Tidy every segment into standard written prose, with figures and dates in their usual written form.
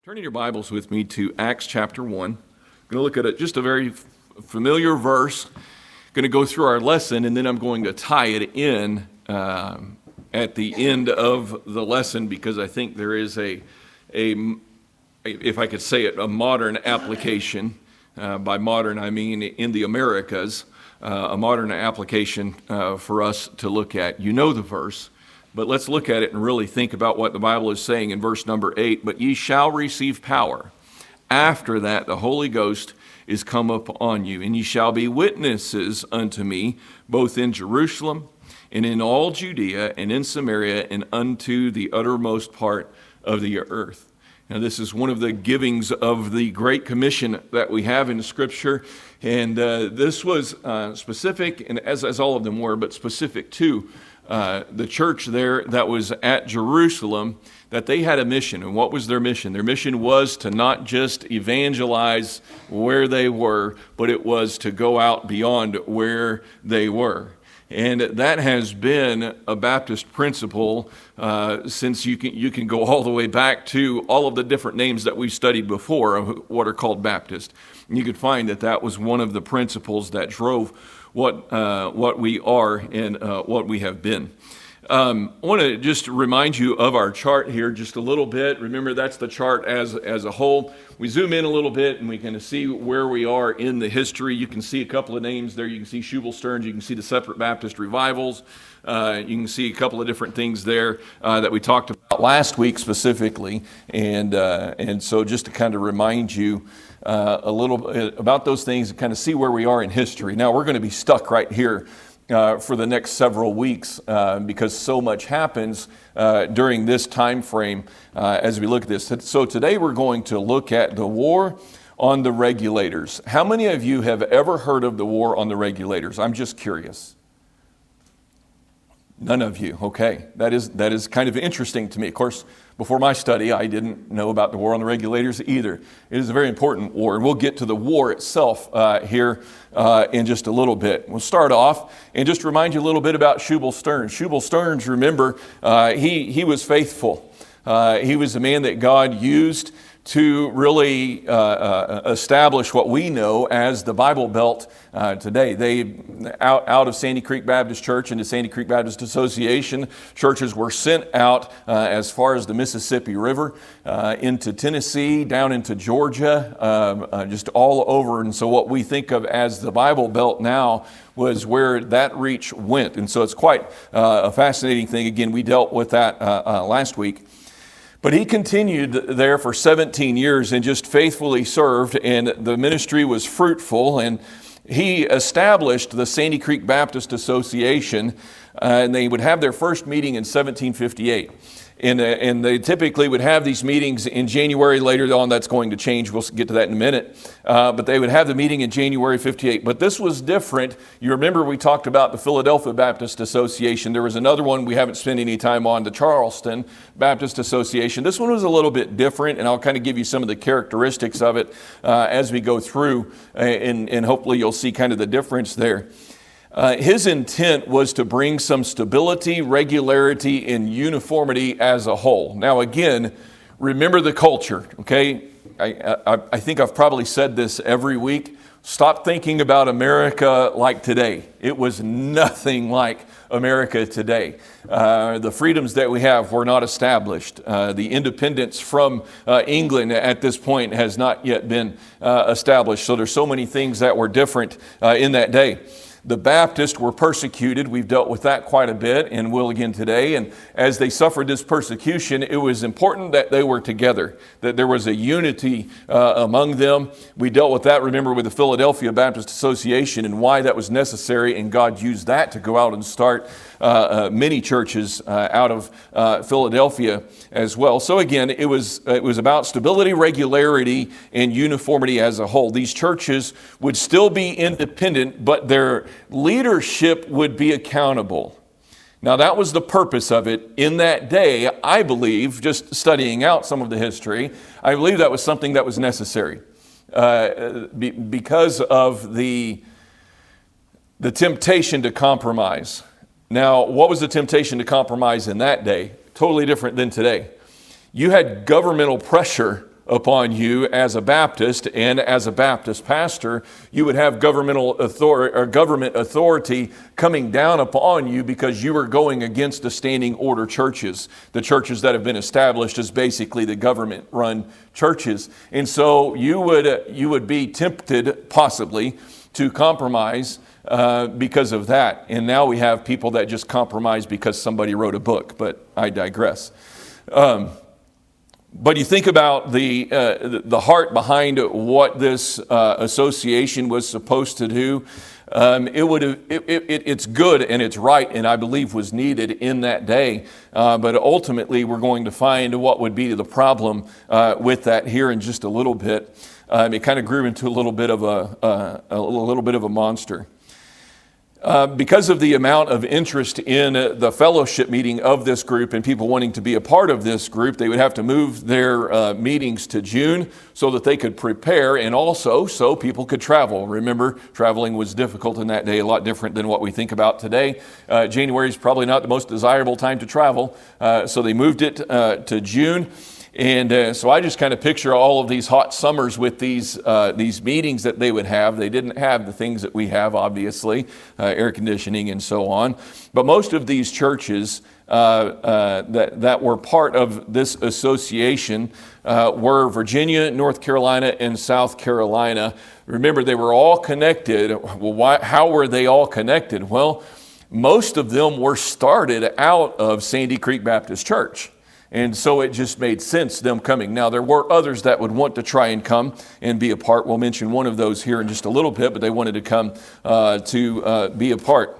Turning your Bibles with me to Acts chapter 1. I'm going to look at just a very familiar verse. Going to go through our lesson, and then I'm going to tie it in at the end of the lesson because I think there is if I could say it, a modern application. By modern, I mean in the Americas, a modern application for us to look at. You know the verse. But let's look at it and really think about what the Bible is saying in verse number 8. But ye shall receive power. After that, the Holy Ghost is come up on you, and ye shall be witnesses unto me, both in Jerusalem and in all Judea and in Samaria and unto the uttermost part of the earth. Now, this is one of the givings of the Great Commission that we have in Scripture. And this was specific, and as all of them were, but specific to the church there that was at Jerusalem, that they had a mission. And what was their mission? Their mission was to not just evangelize where they were, but it was to go out beyond where they were. And that has been a Baptist principle since you can go all the way back to all of the different names that we've studied before of what are called Baptist. And you could find that was one of the principles that drove what we are and what we have been. I want to just remind you of our chart here just a little bit. Remember, that's the chart as a whole. We zoom in a little bit and we can see where we are in the history. You can see a couple of names there. You can see Shubal Stearns. You can see the separate Baptist revivals. You can see a couple of different things there that we talked about last week specifically. And so just to kind of remind you a little bit about those things and kind of see where we are in history. Now, we're going to be stuck right here for the next several weeks because so much happens during this time frame as we look at this. So today we're going to look at the war on the regulators. How many of you have ever heard of the war on the regulators? I'm just curious. None of you. Okay. That is kind of interesting to me. Of course, before my study, I didn't know about the war on the regulators either. It is a very important war, and we'll get to the war itself here in just a little bit. We'll start off and just remind you a little bit about Shubal Stearns. Shubal Stearns, remember, he was faithful. He was a man that God used to really establish what we know as the Bible Belt today. They, out of Sandy Creek Baptist Church and the Sandy Creek Baptist Association, churches were sent out as far as the Mississippi River, into Tennessee, down into Georgia, just all over. And so what we think of as the Bible Belt now was where that reach went. And so it's quite a fascinating thing. Again, we dealt with that last week. But he continued there for 17 years and just faithfully served, and the ministry was fruitful, and he established the Sandy Creek Baptist Association, and they would have their first meeting in 1758. And they typically would have these meetings in January. Later on, that's going to change. We'll get to that in a minute. But they would have the meeting in January 58. But this was different. You remember we talked about the Philadelphia Baptist Association. There was another one we haven't spent any time on, the Charleston Baptist Association. This one was a little bit different, and I'll kind of give you some of the characteristics of it as we go through, and hopefully you'll see kind of the difference there. His intent was to bring some stability, regularity, and uniformity as a whole. Now, again, remember the culture, okay? I think I've probably said this every week. Stop thinking about America like today. It was nothing like America today. The freedoms that we have were not established. The independence from England at this point has not yet been established. So there's so many things that were different in that day. The Baptists were persecuted. We've dealt with that quite a bit and will again today. And as they suffered this persecution, it was important that they were together, that there was a unity among them. We dealt with that, remember, with the Philadelphia Baptist Association and why that was necessary. And God used that to go out and start many churches out of Philadelphia as well. So again, it was about stability, regularity, and uniformity as a whole. These churches would still be independent, but their leadership would be accountable. Now, that was the purpose of it in that day. I believe, just studying out some of the history, I believe that was something that was necessary because of the temptation to compromise. Now, what was the temptation to compromise in that day? Totally different than today. You had governmental pressure upon you as a Baptist, and as a Baptist pastor, you would have governmental authority or government authority coming down upon you because you were going against the standing order churches, the churches that have been established as basically the government-run churches. And so you would be tempted possibly to compromise because of that. And now we have people that just compromise because somebody wrote a book, but I digress. But you think about the heart behind what this association was supposed to do. It's good and it's right, and I believe was needed in that day. But ultimately, we're going to find what would be the problem with that here in just a little bit. It kind of grew into a little bit of a monster. Because of the amount of interest in the fellowship meeting of this group and people wanting to be a part of this group, they would have to move their meetings to June so that they could prepare, and also so people could travel. Remember, traveling was difficult in that day, a lot different than what we think about today. January is probably not the most desirable time to travel, so they moved it to June. And so I just kind of picture all of these hot summers with these meetings that they would have. They didn't have the things that we have, obviously, air conditioning and so on. But most of these churches that were part of this association were Virginia, North Carolina, and South Carolina. Remember, they were all connected. Well, how were they all connected? Well, most of them were started out of Sandy Creek Baptist Church. And so it just made sense, them coming. Now, there were others that would want to try and come and be a part. We'll mention one of those here in just a little bit, but they wanted to come to be a part.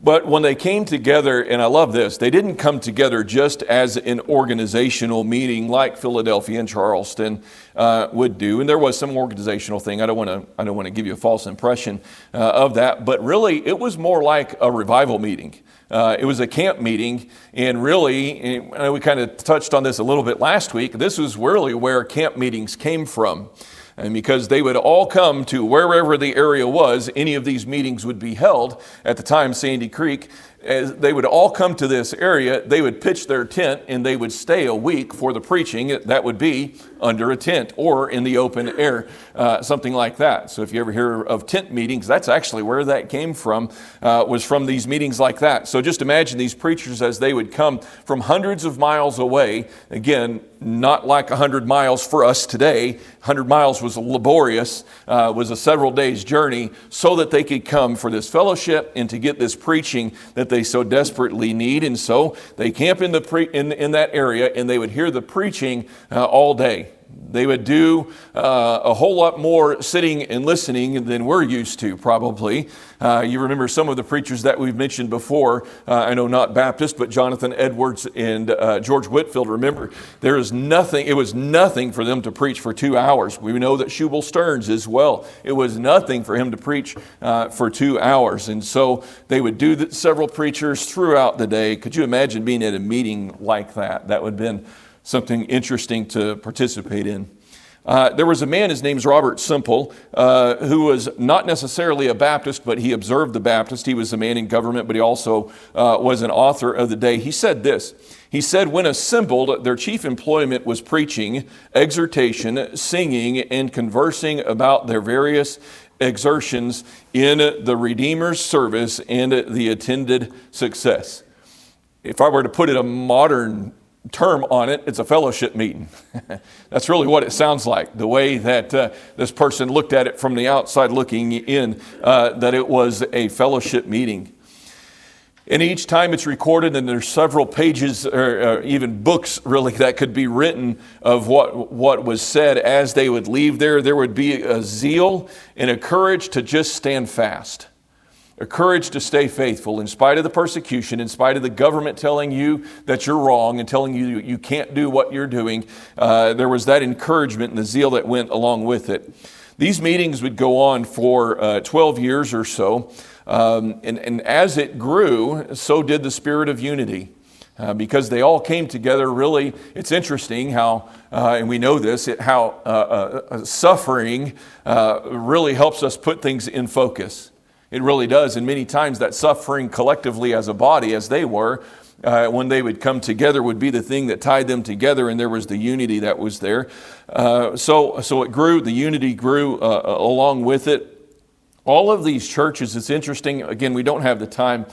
But when they came together, and I love this, they didn't come together just as an organizational meeting like Philadelphia and Charleston would do. And there was some organizational thing. I don't want to give you a false impression of that. But really, it was more like a revival meeting. It was a camp meeting, and really, we kind of touched on this a little bit last week, this was really where camp meetings came from. And because they would all come to wherever the area was, any of these meetings would be held. At the time, Sandy Creek, as they would all come to this area, they would pitch their tent and they would stay a week for the preaching. That would be under a tent or in the open air, something like that. So if you ever hear of tent meetings, that's actually where that came from, was from these meetings like that. So just imagine these preachers as they would come from hundreds of miles away. Again, not like 100 miles for us today. 100 miles was laborious, was a several days journey, so that they could come for this fellowship and to get this preaching that they so desperately need. And so they camp in that area, and they would hear the preaching all day. They would do a whole lot more sitting and listening than we're used to, probably. You remember some of the preachers that we've mentioned before. I know not Baptist, but Jonathan Edwards and George Whitfield. Remember, it was nothing for them to preach for 2 hours. We know that Shubal Stearns as well. It was nothing for him to preach for 2 hours. And so they would do several preachers throughout the day. Could you imagine being at a meeting like that? That would have been something interesting to participate in. There was a man, his name's Robert Semple, who was not necessarily a Baptist, but he observed the Baptist. He was a man in government, but he also was an author of the day. He said this. He said, when assembled, their chief employment was preaching, exhortation, singing, and conversing about their various exertions in the Redeemer's service and the attended success. If I were to put it a modern term on it, it's a fellowship meeting. That's really what it sounds like, the way that this person looked at it from the outside looking in, that it was a fellowship meeting. And each time it's recorded, and there's several pages or even books really that could be written of what was said as they would leave there. There would be a zeal and a courage to just stand fast. A courage to stay faithful in spite of the persecution, in spite of the government telling you that you're wrong and telling you you can't do what you're doing. There was that encouragement and the zeal that went along with it. These meetings would go on for 12 years or so. And as it grew, so did the spirit of unity. Because they all came together. Really, it's interesting how, and we know this, how suffering really helps us put things in focus. It really does, and many times that suffering collectively as a body, as they were, when they would come together would be the thing that tied them together, and there was the unity that was there. So it grew, the unity grew along with it. All of these churches, it's interesting, again, we don't have the time,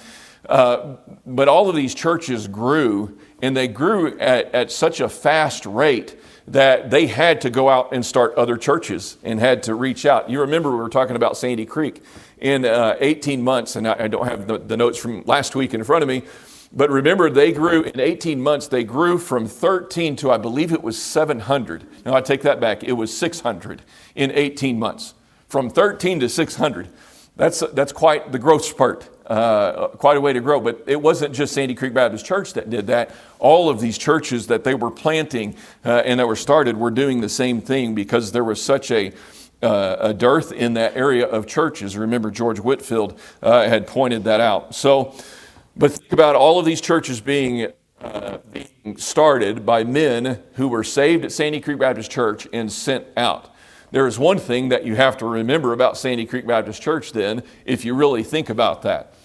but all of these churches grew, and they grew at such a fast rate that they had to go out and start other churches and had to reach out. You remember we were talking about Sandy Creek in 18 months, and I don't have the notes from last week in front of me, but remember they grew, in 18 months, they grew from 13 to I believe it was 700. No, I take that back. It was 600 in 18 months. From 13 to 600. That's quite the growth spurt, quite a way to grow. But it wasn't just Sandy Creek Baptist Church that did that. All of these churches that they were planting and that were started were doing the same thing because there was such a dearth in that area of churches. Remember, George Whitefield had pointed that out. So, but think about all of these churches being started by men who were saved at Sandy Creek Baptist Church and sent out. There is one thing that you have to remember about Sandy Creek Baptist Church then, if you really think about that.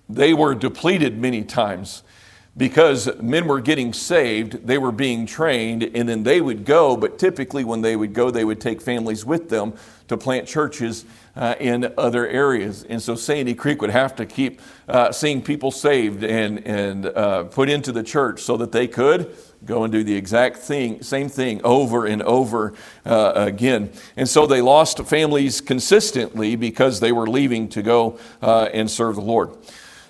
They were depleted many times because men were getting saved, they were being trained, and then they would go, but typically when they would go, they would take families with them to plant churches in other areas. And so Sandy Creek would have to keep seeing people saved and put into the church so that they could go and do the exact same thing over and over again. And so they lost families consistently because they were leaving to go and serve the Lord.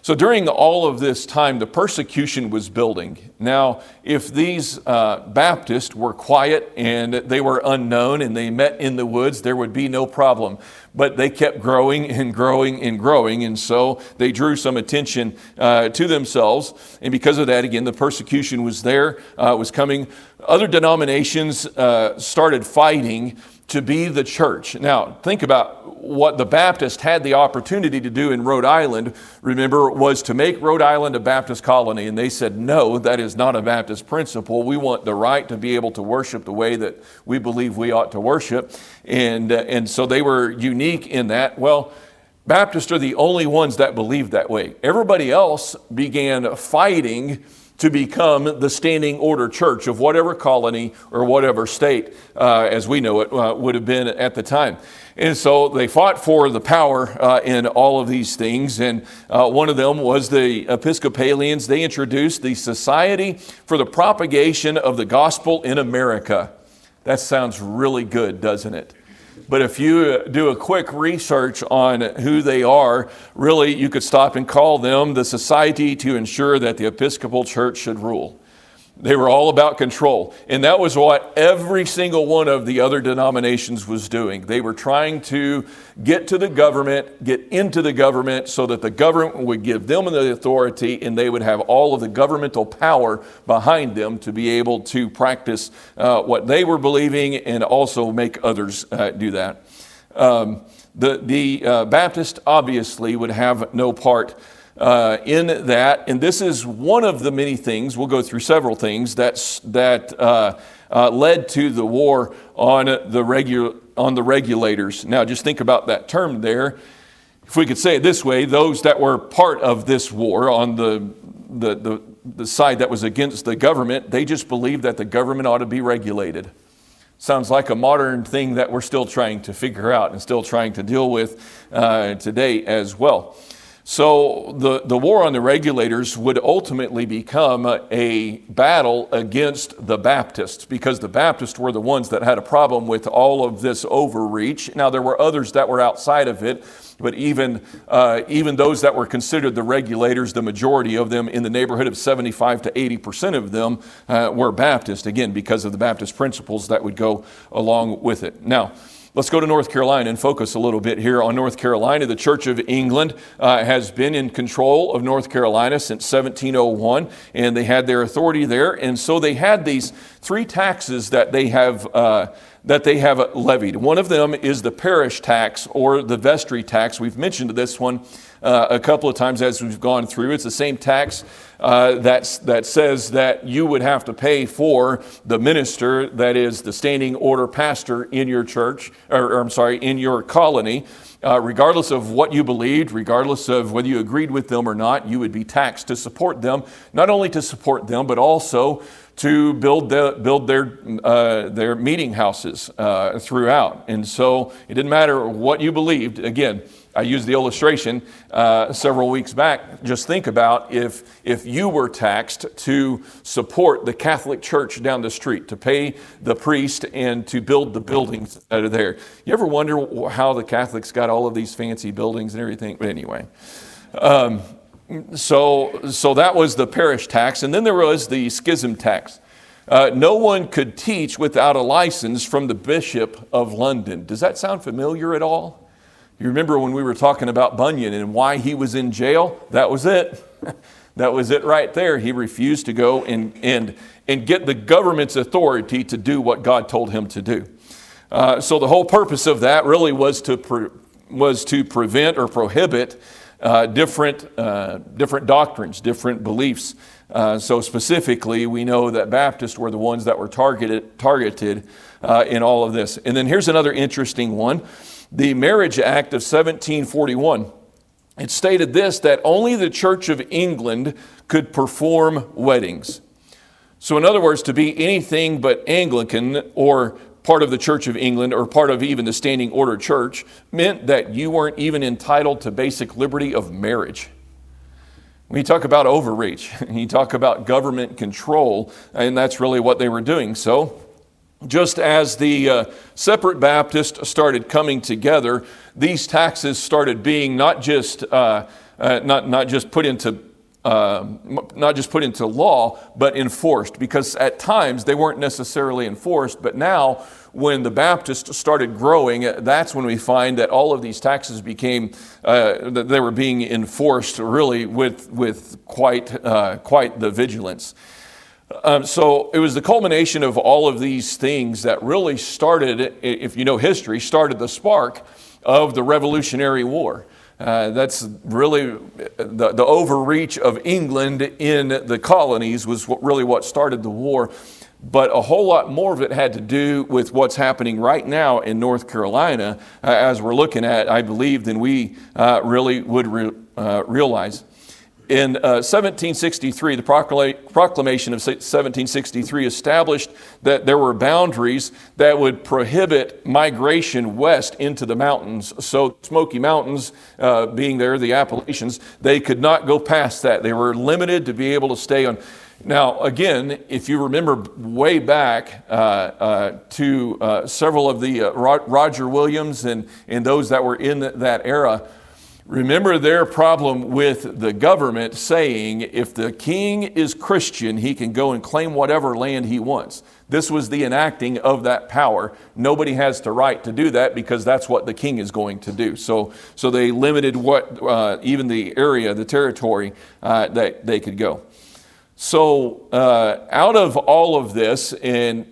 So during all of this time, the persecution was building. Now, if these Baptists were quiet and they were unknown and they met in the woods, there would be no problem. But they kept growing and growing and growing, and so they drew some attention to themselves. And because of that, again, the persecution was there, was coming. Other denominations started fighting to be the church. Now, think about what the Baptists had the opportunity to do in Rhode Island, remember, was to make Rhode Island a Baptist colony. And they said, no, that is not a Baptist principle. We want the right to be able to worship the way that we believe we ought to worship. And so they were unique in that. Well, Baptists are the only ones that believe that way. Everybody else began fighting to become the standing order church of whatever colony or whatever state, as we know it, would have been at the time. And so they fought for the power in all of these things. And one of them was the Episcopalians. They introduced the Society for the Propagation of the Gospel in America. That sounds really good, doesn't it? But if you do a quick research on who they are, really you could stop and call them the Society to Ensure that the Episcopal Church should rule. They were all about control. And that was what every single one of the other denominations was doing. They were trying to get to the government, get into the government so that the government would give them the authority and they would have all of the governmental power behind them to be able to practice what they were believing and also make others do that. The Baptist obviously would have no part in that, and this is one of the many things, we'll go through several things, that led to the war on the regulators. Now just think about that term there. If we could say it this way, those that were part of this war on the side that was against the government, they just believed that the government ought to be regulated. Sounds like a modern thing that we're still trying to figure out and still trying to deal with today as well. So the war on the regulators would ultimately become a battle against the Baptists because the Baptists were the ones that had a problem with all of this overreach. Now, there were others that were outside of it, but even those that were considered the regulators, the majority of them, in the neighborhood of 75 to 80% of them were Baptist, again, because of the Baptist principles that would go along with it. Now, let's go to North Carolina and focus a little bit here on North Carolina. The Church of England has been in control of North Carolina since 1701, and they had their authority there. And so they had these three taxes that they have that they have levied. One of them is the parish tax or the vestry tax. We've mentioned this one a couple of times as we've gone through. It's the same tax that says that you would have to pay for the minister, that is the standing order pastor in your church, in your colony. Regardless of what you believed, regardless of whether you agreed with them or not, you would be taxed to support them. Not only to support them, but also to build their meeting houses throughout. And so it didn't matter what you believed. Again, I used the illustration several weeks back. Just think about if you were taxed to support the Catholic Church down the street, to pay the priest and to build the buildings that are there. You ever wonder how the Catholics got all of these fancy buildings and everything? But anyway, so that was the parish tax. And then there was the schism tax. No one could teach without a license from the Bishop of London. Does that sound familiar at all? You remember when we were talking about Bunyan and why he was in jail? That was it. That was it right there. He refused to go and get the government's authority to do what God told him to do. So the whole purpose of that really was to prevent or prohibit different doctrines, different beliefs. So specifically, we know that Baptists were the ones that were targeted in all of this. And then here's another interesting one. The Marriage Act of 1741. It stated this, that only the Church of England could perform weddings. So in other words, to be anything but Anglican or part of the Church of England or part of even the Standing Order Church meant that you weren't even entitled to basic liberty of marriage. When you talk about overreach, you talk about government control, and that's really what they were doing. So just as the separate Baptists started coming together, these taxes started being not just put into law, but enforced. Because at times they weren't necessarily enforced, but now when the Baptists started growing, that's when we find that all of these taxes became that they were being enforced really with quite the vigilance. So it was the culmination of all of these things that really started, if you know history, started the spark of the Revolutionary War. That's really the overreach of England in the colonies was what started the war. But a whole lot more of it had to do with what's happening right now in North Carolina, as we're looking at, I believe, than we really would realize. In 1763, the proclamation of 1763 established that there were boundaries that would prohibit migration west into the mountains. So Smoky Mountains being there, the Appalachians, they could not go past that. They were limited to be able to stay on. Now, again, if you remember way back to several of the Roger Williams and those that were in that era, remember their problem with the government saying if the king is Christian, he can go and claim whatever land he wants. This was the enacting of that power. Nobody has the right to do that because that's what the king is going to do. So they limited what even the area, the territory that they could go. So out of all of this came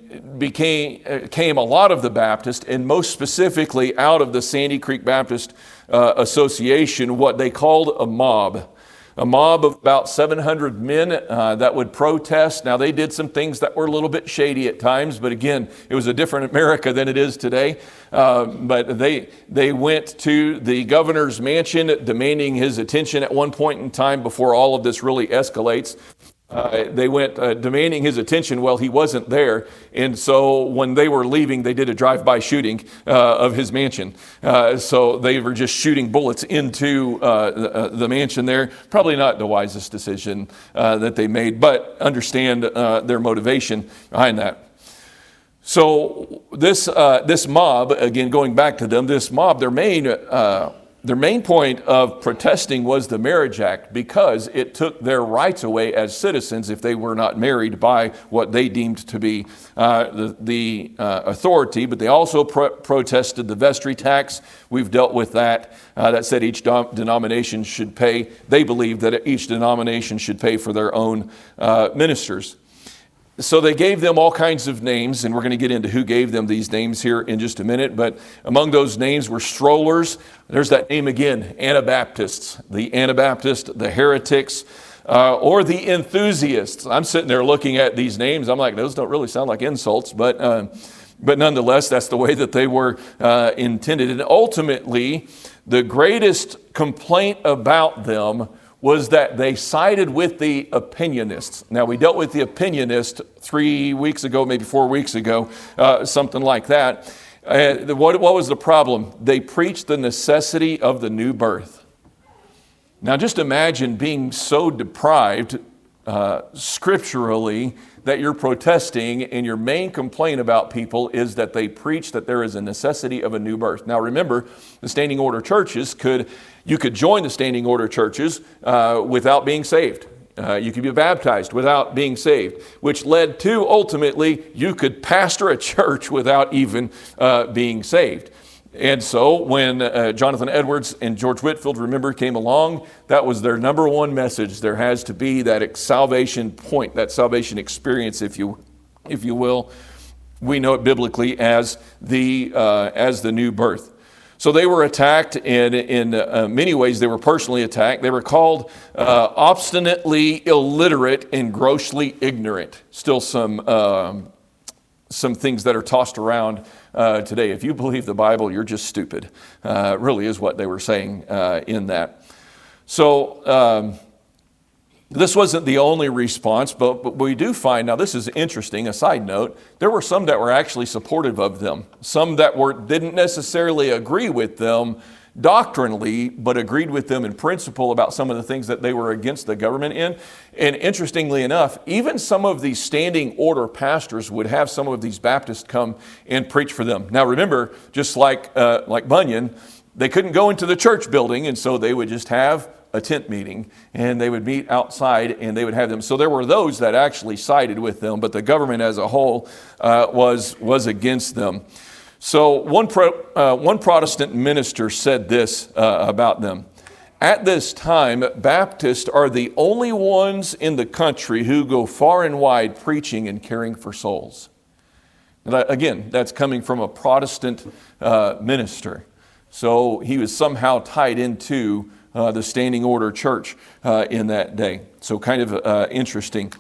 a lot of the Baptist, and most specifically out of the Sandy Creek Baptist Association, what they called a mob of about 700 men that would protest. Now, they did some things that were a little bit shady at times, but again, it was a different America than it is today. But they went to the governor's mansion demanding his attention at one point in time before all of this really escalates. They went demanding his attention while he wasn't there. And so when they were leaving, they did a drive-by shooting of his mansion. So they were just shooting bullets into the mansion there. Probably not the wisest decision that they made, but understand their motivation behind that. So this mob, again, going back to them, this mob, their main point of protesting was the Marriage Act because it took their rights away as citizens if they were not married by what they deemed to be the authority. But they also protested the vestry tax. We've dealt with that. That said each denomination should pay. They believed that each denomination should pay for their own ministers. So they gave them all kinds of names, and we're going to get into who gave them these names here in just a minute. But among those names were strollers. There's that name again, Anabaptists. The Anabaptist, the heretics, or the enthusiasts. I'm sitting there looking at these names. I'm like, those don't really sound like insults, but nonetheless, that's the way that they were intended. And ultimately, the greatest complaint about them was that they sided with the opinionists. Now, we dealt with the opinionists 3 weeks ago, maybe 4 weeks ago, something like that. What was the problem? They preached the necessity of the new birth. Now, just imagine being so deprived scripturally that you're protesting, and your main complaint about people is that they preach that there is a necessity of a new birth. Now remember, the standing order churches you could join the standing order churches without being saved. You could be baptized without being saved, which led to ultimately you could pastor a church without even being saved. And so when Jonathan Edwards and George Whitefield, remember, came along, that was their number one message. There has to be that salvation point, that salvation experience, if you will. We know it biblically as the new birth. So they were attacked, and in many ways they were personally attacked. They were called obstinately illiterate and grossly ignorant. Still some things that are tossed around today. If you believe the Bible, you're just stupid. Really is what they were saying in that. So this wasn't the only response, but we do find, now this is interesting, a side note, there were some that were actually supportive of them. Some that didn't necessarily agree with them doctrinally, but agreed with them in principle about some of the things that they were against the government in. And interestingly enough, even some of these standing order pastors would have some of these Baptists come and preach for them. Now remember, just like Bunyan, they couldn't go into the church building, and so they would just have a tent meeting, and they would meet outside, and they would have them. So there were those that actually sided with them, but the government as a whole was against them. So one Protestant minister said this about them. At this time, Baptists are the only ones in the country who go far and wide preaching and caring for souls. And again, that's coming from a Protestant minister. So he was somehow tied into the standing order church in that day. So kind of interesting.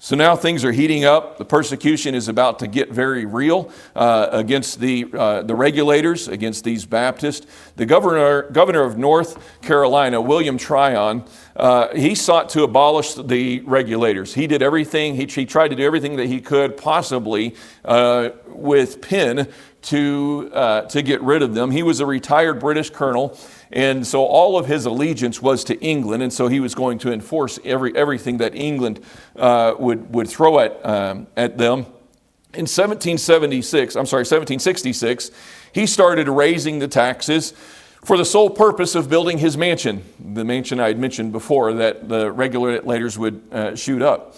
So now things are heating up. The persecution is about to get very real against the regulators, against these Baptists. The governor of North Carolina, William Tryon, he sought to abolish the regulators. He did everything. He tried to do everything that he could possibly with pen to get rid of them. He was a retired British colonel, and so all of his allegiance was to England, and so he was going to enforce everything that England would throw at them. In 1766, he started raising the taxes for the sole purpose of building his mansion, the mansion I had mentioned before that the regulators would shoot up.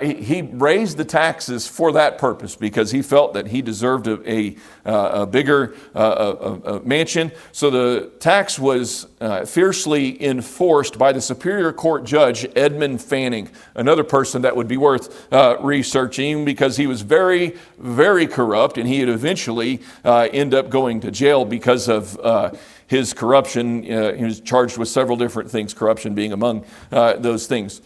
He raised the taxes for that purpose because he felt that he deserved a bigger mansion. So the tax was fiercely enforced by the Superior Court Judge Edmund Fanning, another person that would be worth researching because he was very, very corrupt, and he would eventually end up going to jail because of his corruption. He was charged with several different things, corruption being among those things.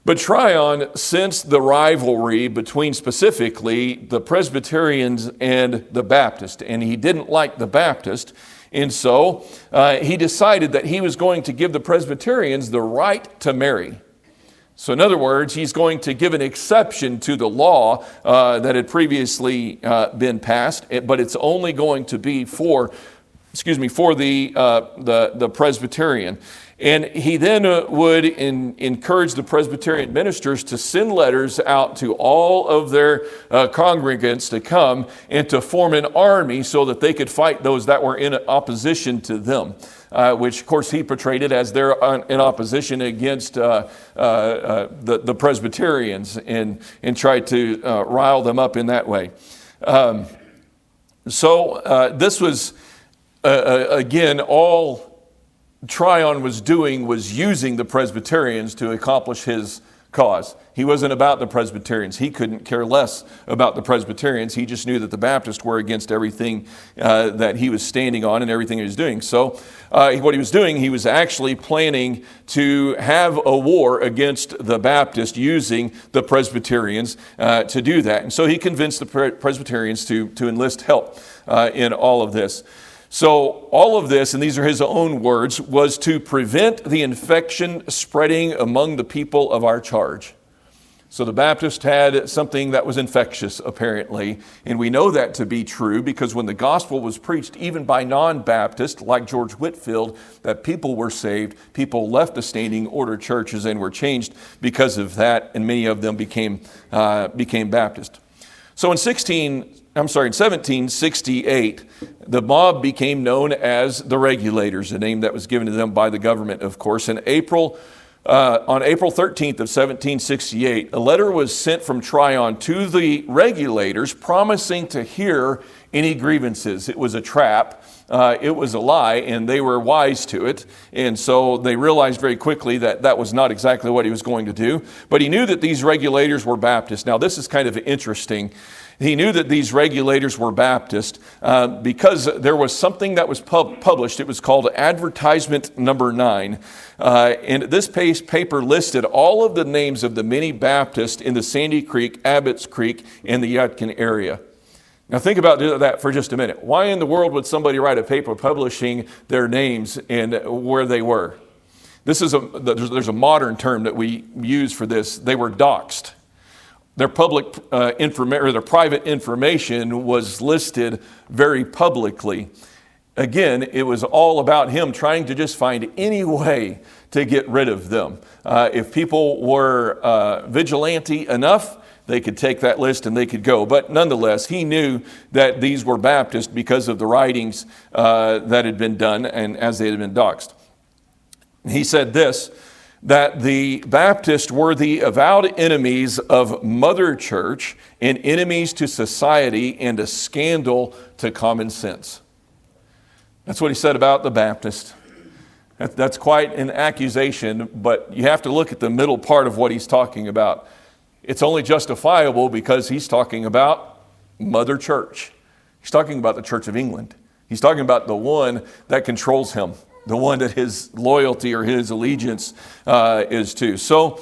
But Tryon sensed the rivalry between specifically the Presbyterians and the Baptists, and he didn't like the Baptist, and so he decided that he was going to give the Presbyterians the right to marry. So in other words, he's going to give an exception to the law that had previously been passed, but it's only going to be for the Presbyterian. And he then would encourage the Presbyterian ministers to send letters out to all of their congregants to come and to form an army so that they could fight those that were in opposition to them, which of course he portrayed it as they're in opposition against the Presbyterians and tried to rile them up in that way. So this was, again, all Tryon was doing was using the Presbyterians to accomplish his cause. He wasn't about the Presbyterians. He couldn't care less about the Presbyterians. He just knew that the Baptists were against everything that he was standing on and everything he was doing. So what he was doing, he was actually planning to have a war against the Baptists using the Presbyterians to do that. And so he convinced the Presbyterians to enlist help in all of this. So all of this, and these are his own words, was to prevent the infection spreading among the people of our charge. So the Baptist had something that was infectious, apparently, and we know that to be true because when the gospel was preached, even by non-Baptists like George Whitefield, that people were saved, people left the standing order churches and were changed because of that, and many of them became Baptist. So in 1768, the mob became known as the Regulators, a name that was given to them by the government, of course. On April 13th of 1768, a letter was sent from Tryon to the Regulators promising to hear any grievances. It was a trap. It was a lie, and they were wise to it. And so they realized very quickly that that was not exactly what he was going to do. But he knew that these Regulators were Baptists. Now, this is kind of interesting. He knew that these Regulators were Baptist because there was something that was published. It was called Advertisement Number 9. And this paper listed all of the names of the many Baptists in the Sandy Creek, Abbott's Creek, and the Yadkin area. Now think about that for just a minute. Why in the world would somebody write a paper publishing their names and where they were? There's a modern term that we use for this. They were doxed. Their their private information was listed very publicly. Again, it was all about him trying to just find any way to get rid of them. If people were vigilante enough, they could take that list and they could go. But nonetheless, he knew that these were Baptist because of the writings that had been done and as they had been doxed. He said this, that the Baptists were the avowed enemies of Mother Church and enemies to society and a scandal to common sense. That's what he said about the Baptist. That's quite an accusation, but you have to look at the middle part of what he's talking about. It's only justifiable because he's talking about Mother Church. He's talking about the Church of England. He's talking about the one that controls him, the one that his loyalty or his allegiance is to. So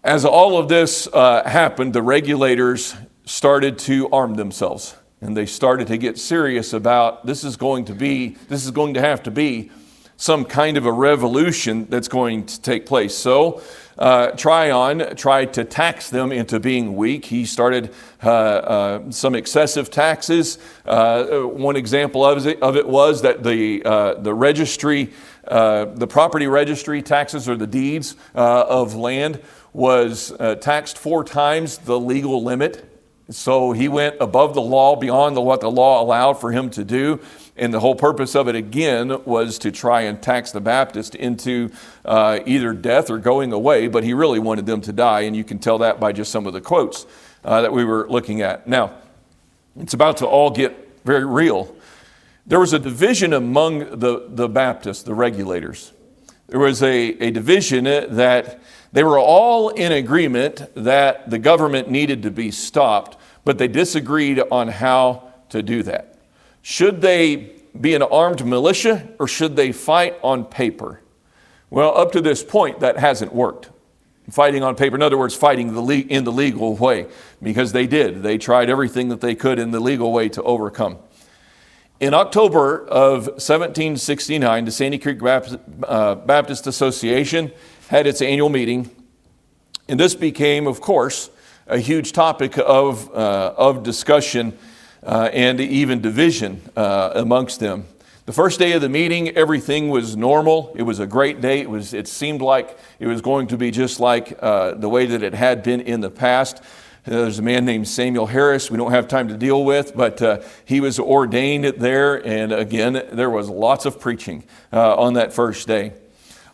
as all of this happened, the Regulators started to arm themselves. And they started to get serious about this is going to have to be some kind of a revolution that's going to take place. So Tryon tried to tax them into being weak. He started some excessive taxes. One example of it was that the registry, the property registry taxes or the deeds of land was taxed 4 times the legal limit. So he went above the law, beyond what the law allowed for him to do. And the whole purpose of it, again, was to try and tax the Baptist into either death or going away. But he really wanted them to die. And you can tell that by just some of the quotes that we were looking at. Now, it's about to all get very real. There was a division among the Baptists, the Regulators. There was a division that they were all in agreement that the government needed to be stopped, but they disagreed on how to do that. Should they be an armed militia or should they fight on paper? Well, up to this point, that hasn't worked. Fighting on paper, in other words, fighting in the legal way, because they did. They tried everything that they could in the legal way to overcome. In October of 1769, the Sandy Creek Baptist Association had its annual meeting, and this became, of course, a huge topic of discussion and even division amongst them. The first day of the meeting, everything was normal. It was a great day. It seemed like it was going to be just like the way that it had been in the past. There's a man named Samuel Harris we don't have time to deal with, but he was ordained there, and again, there was lots of preaching on that first day.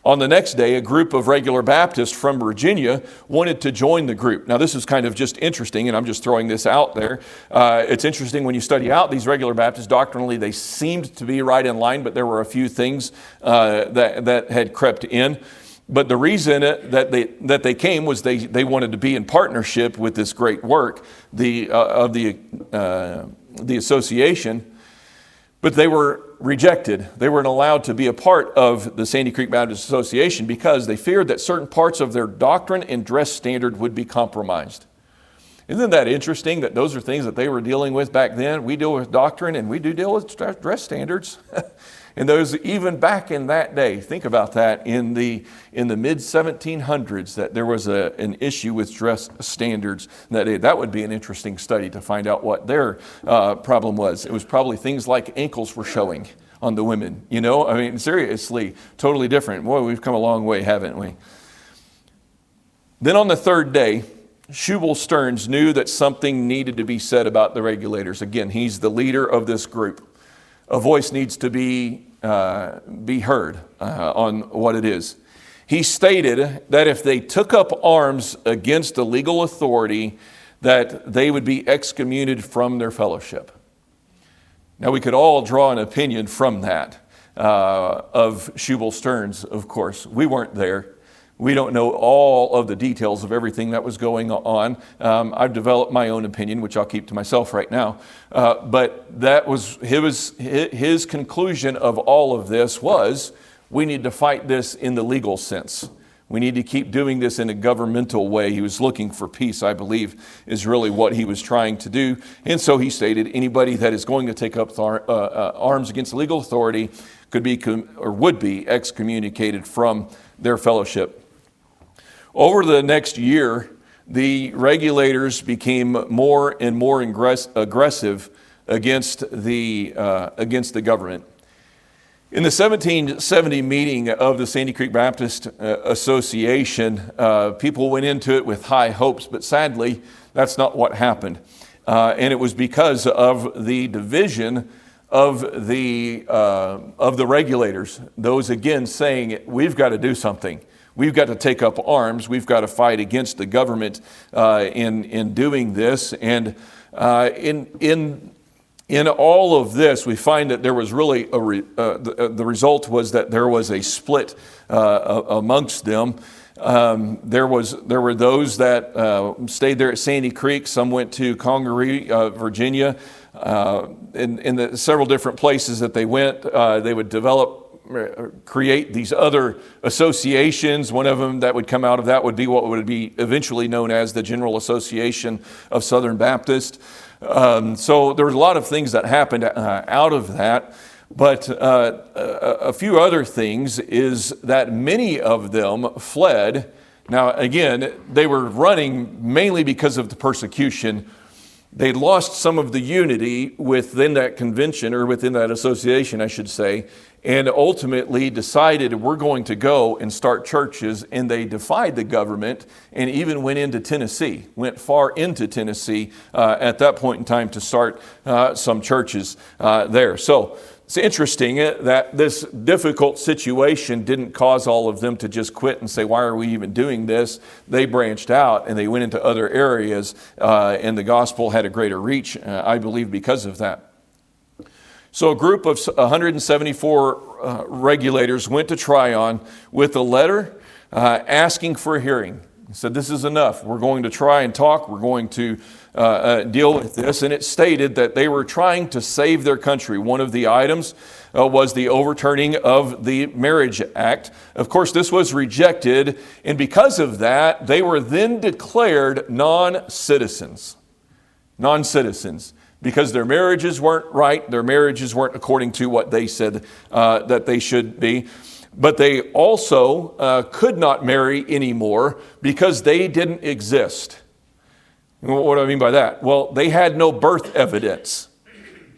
On the next day, a group of regular Baptists from Virginia wanted to join the group. Now, this is kind of just interesting, and I'm just throwing this out there. It's interesting when you study out these regular Baptists doctrinally, they seemed to be right in line, but there were a few things that had crept in. But the reason that they came was they wanted to be in partnership with this great work of the association. But they were rejected. They weren't allowed to be a part of the Sandy Creek Baptist Association because they feared that certain parts of their doctrine and dress standard would be compromised. Isn't that interesting that those are things that they were dealing with back then? We deal with doctrine and we do deal with dress standards. And those, even back in that day, think about that, in the mid 1700s, that there was an issue with dress standards. That would be an interesting study to find out what their problem was. It was probably things like ankles were showing on the women. You know, I mean, seriously, totally different. Boy, we've come a long way, haven't we? Then on the third day, Shubal Stearns knew that something needed to be said about the regulators. Again, he's the leader of this group. A voice needs to be heard on what it is. He stated that if they took up arms against a legal authority, that they would be excommunicated from their fellowship. Now, we could all draw an opinion from that of Shubal Stearns, of course. We weren't there. We don't know all of the details of everything that was going on. I've developed my own opinion, which I'll keep to myself right now. But that was his conclusion of all of this was, we need to fight this in the legal sense. We need to keep doing this in a governmental way. He was looking for peace, I believe, is really what he was trying to do. And so he stated, anybody that is going to take up arms against legal authority could be or would be excommunicated from their fellowship. Over the next year, the regulators became more and more aggressive against the government. In the 1770 meeting of the Sandy Creek Baptist Association, people went into it with high hopes, but sadly, that's not what happened. And it was because of the division of the regulators. Those again saying, we've got to do something. We've got to take up arms. We've got to fight against the government in doing this. And in all of this, we find that there was really the result was that there was a split amongst them. There were those that stayed there at Sandy Creek. Some went to Congaree, Virginia. In the several different places that they went, they would create these other associations. One of them that would come out of that would be what would be eventually known as the General Association of Southern Baptists. So there was a lot of things that happened out of that. But a few other things is that many of them fled. Now, again, they were running mainly because of the persecution. They lost some of the unity within that convention, or within that association, I should say, and ultimately decided we're going to go and start churches, and they defied the government and even went into Tennessee, went far into Tennessee at that point in time to start some churches there. So it's interesting that this difficult situation didn't cause all of them to just quit and say, why are we even doing this? They branched out and they went into other areas, and the gospel had a greater reach, I believe, because of that. So a group of 174 regulators went to Tryon with a letter asking for a hearing. He said, this is enough. We're going to try and talk. We're going to deal with this. And it stated that they were trying to save their country. One of the items was the overturning of the Marriage Act. Of course, this was rejected. And because of that, they were then declared non-citizens. Non-citizens. Because their marriages weren't right. Their marriages weren't according to what they said that they should be. But they also could not marry anymore because they didn't exist. What do I mean by that? Well, they had no birth evidence.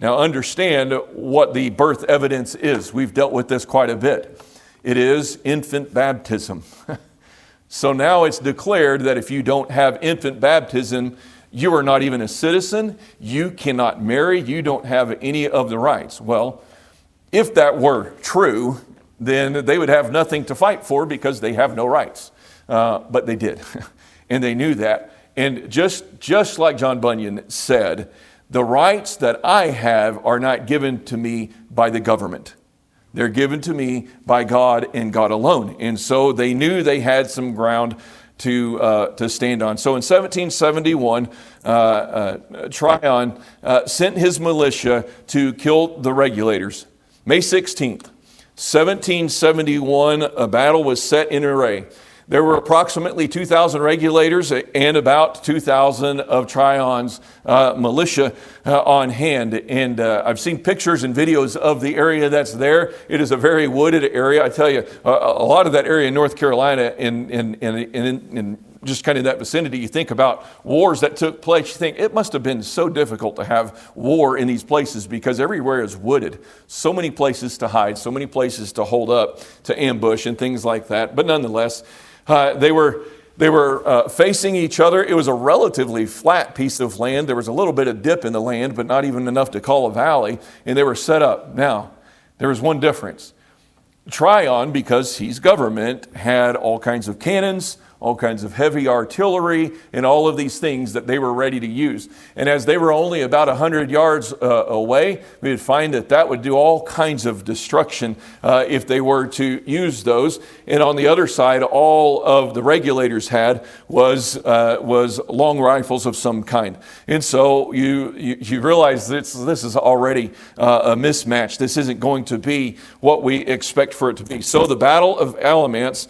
Now understand what the birth evidence is. We've dealt with this quite a bit. It is infant baptism. So now it's declared that if you don't have infant baptism, you are not even a citizen. You cannot marry. You don't have any of the rights. Well, if that were true, then they would have nothing to fight for because they have no rights. But they did. And they knew that. And just like John Bunyan said, the rights that I have are not given to me by the government. They're given to me by God and God alone. And so they knew they had some ground to stand on. So in 1771, Tryon sent his militia to kill the regulators. May 16th, 1771, a battle was set in array. There were approximately 2,000 regulators and about 2,000 of Tryon's militia on hand. And I've seen pictures and videos of the area that's there. It is a very wooded area. I tell you, a lot of that area in North Carolina in just kind of that vicinity, you think about wars that took place, you think it must have been so difficult to have war in these places because everywhere is wooded. So many places to hide, so many places to hold up, to ambush and things like that. But nonetheless, they were facing each other. It was a relatively flat piece of land. There was a little bit of dip in the land, but not even enough to call a valley. And they were set up. Now, there was one difference. Tryon, because he's government, had all kinds of cannons, all kinds of heavy artillery, and all of these things that they were ready to use. And as they were only about 100 yards away, we would find that that would do all kinds of destruction if they were to use those. And on the other side, all of the regulators had was long rifles of some kind. And so you realize this is already a mismatch. This isn't going to be what we expect for it to be. So the Battle of Alamance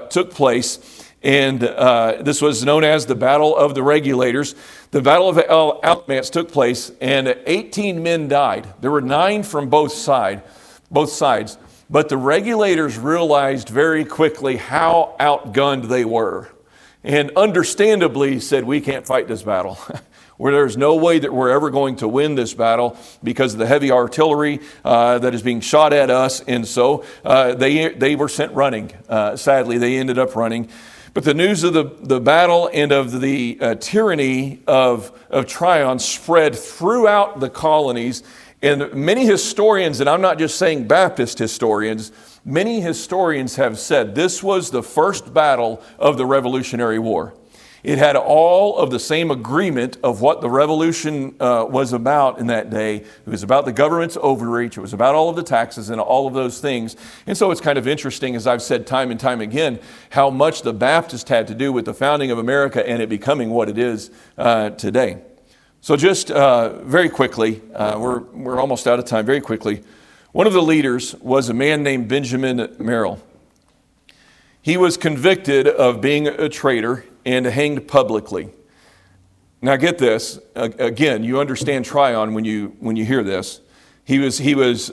took place. And this was known as the Battle of the Regulators. The Battle of Alamance took place, and 18 men died. There were 9 from both sides. But the regulators realized very quickly how outgunned they were, and understandably said, "We can't fight this battle." Where there's no way that we're ever going to win this battle because of the heavy artillery that is being shot at us. And so they were sent running. Sadly, they ended up running. But the news of the battle and of the tyranny of Tryon spread throughout the colonies. And many historians, and I'm not just saying Baptist historians, many historians have said this was the first battle of the Revolutionary War. It had all of the same agreement of what the revolution was about in that day. It was about the government's overreach. It was about all of the taxes and all of those things. And so it's kind of interesting, as I've said time and time again, how much the Baptist had to do with the founding of America and it becoming what it is today. So just very quickly, we're almost out of time, very quickly. One of the leaders was a man named Benjamin Merrill. He was convicted of being a traitor and hanged publicly. Now get this, again, you understand Tryon when you hear this. He was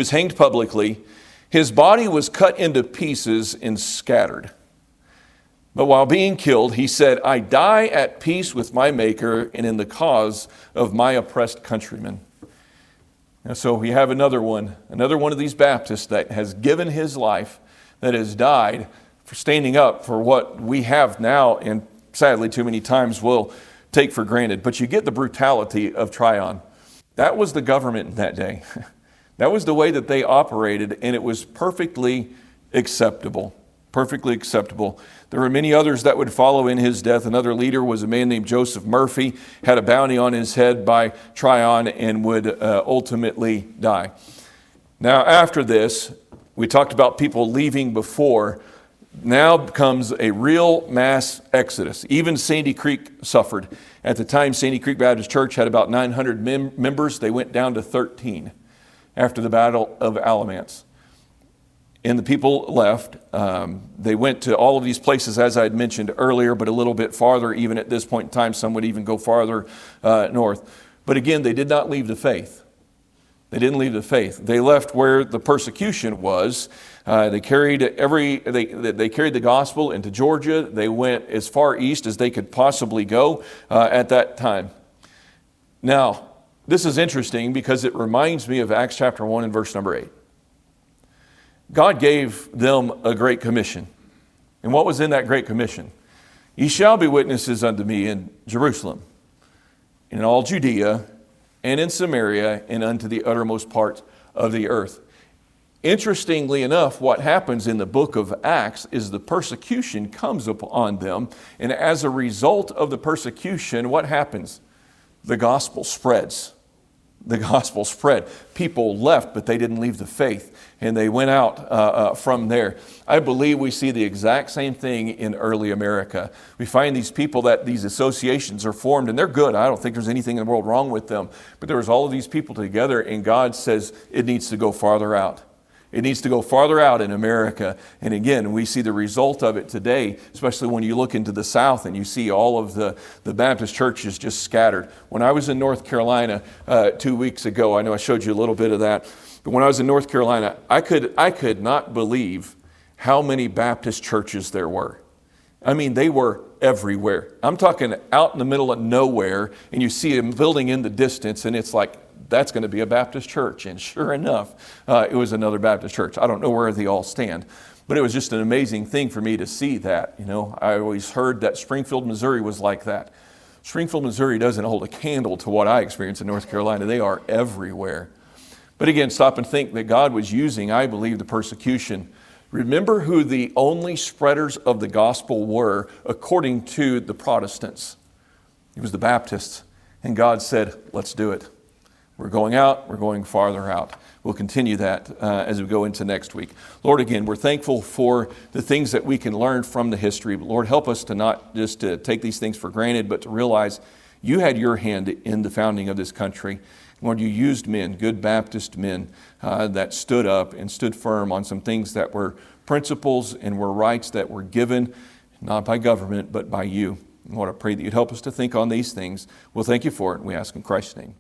hanged publicly. His body was cut into pieces and scattered. But while being killed, he said, "I die at peace with my Maker and in the cause of my oppressed countrymen." And so we have another one of these Baptists that has given his life, that has died for standing up for what we have now and sadly too many times will take for granted. But you get the brutality of Tryon. That was the government in that day. That was the way that they operated, and it was perfectly acceptable. Perfectly acceptable. There were many others that would follow in his death. Another leader was a man named Joseph Murphy, had a bounty on his head by Tryon and would ultimately die. Now after this, we talked about people leaving before. Now comes a real mass exodus. Even Sandy Creek suffered. At the time, Sandy Creek Baptist Church had about 900 members. They went down to 13 after the Battle of Alamance. And the people left. They went to all of these places, as I had mentioned earlier, but a little bit farther. Even at this point in time, some would even go farther north. But again, they did not leave the faith. They didn't leave the faith. They left where the persecution was. They carried the gospel into Georgia. They went as far east as they could possibly go at that time. Now, this is interesting because it reminds me of Acts chapter 1 and verse number 8. God gave them a great commission. And what was in that great commission? "Ye shall be witnesses unto me in Jerusalem, in all Judea, and in Samaria, and unto the uttermost parts of the earth." Interestingly enough, what happens in the book of Acts is the persecution comes upon them. And as a result of the persecution, what happens? The gospel spreads. the gospel spread. People left, but they didn't leave the faith, and they went out from there. I believe we see the exact same thing in early America. We find these people, that these associations are formed, and they're good. I don't think there's anything in the world wrong with them. But there was all of these people together, and God says it needs to go farther out. It needs to go farther out in America. And again, we see the result of it today, especially when you look into the South and you see all of the Baptist churches just scattered. When I was in North Carolina 2 weeks ago, I know I showed you a little bit of that, but when I was in North Carolina, I could not believe how many Baptist churches there were. I mean, they were everywhere. I'm talking out in the middle of nowhere, and you see a building in the distance, and it's like, that's going to be a Baptist church. And sure enough, it was another Baptist church. I don't know where they all stand, but it was just an amazing thing for me to see that. You know, I always heard that Springfield, Missouri was like that. Springfield, Missouri doesn't hold a candle to what I experienced in North Carolina. They are everywhere. But again, stop and think that God was using, I believe, the persecution. Remember who the only spreaders of the gospel were according to the Protestants. It was the Baptists. And God said, let's do it. We're going out, we're going farther out. We'll continue that as we go into next week. Lord, again, we're thankful for the things that we can learn from the history. But Lord, help us to not just to take these things for granted, but to realize you had your hand in the founding of this country. Lord, you used men, good Baptist men, that stood up and stood firm on some things that were principles and were rights that were given, not by government, but by you. Lord, I pray that you'd help us to think on these things. We'll thank you for it, and we ask in Christ's name.